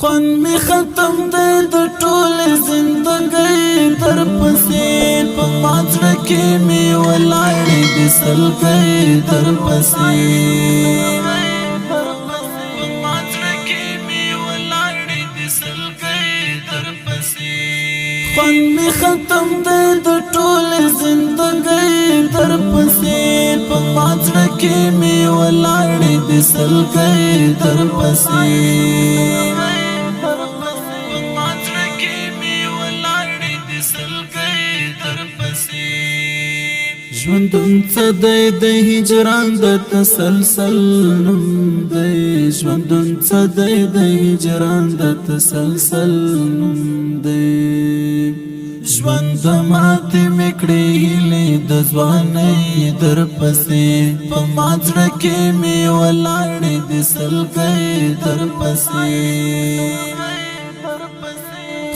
خوان می ختم دے د ټول زندګۍ در پسې په ماځړه کې می ولاړې د سلګۍ در پسې خوان می ختم دے د ټول زندګۍ در پسې په ماځړه کې می ولاړې د سلګۍ در پسې ژوندون څه دی د هجران د تسلسل نوم دی ژوندون څه دی د هجران د تسلسل نوم دی ژوند ماتې مې کړې هیلې د ځوانۍ در پسې په ماځړه کې مې ولاړې د سلګۍ در پسې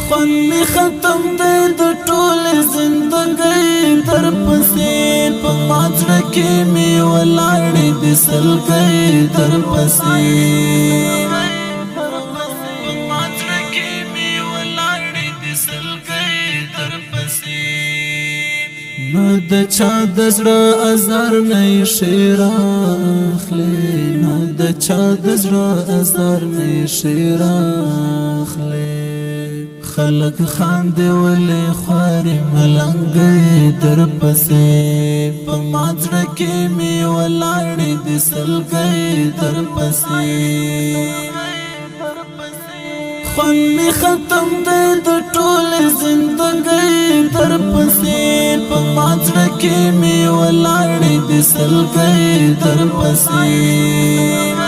خوان می ختم دے د ټول زندګۍ در پسې په ماځړه کې می ولاړې د سلګۍ در پسې نه د چا د زړه ازار نه شعر اخلي نه د چا د زړه ازار نه شعر اخلي خلق خاندې ولې خوارې ملنګۍ در پسې په ماځړه کې مې ولاړې د سلګۍ در پسې خوان می ختم دے د ټول زندګۍ در پسې په ماځړه کې مې ولاړې د سلګۍ در پسې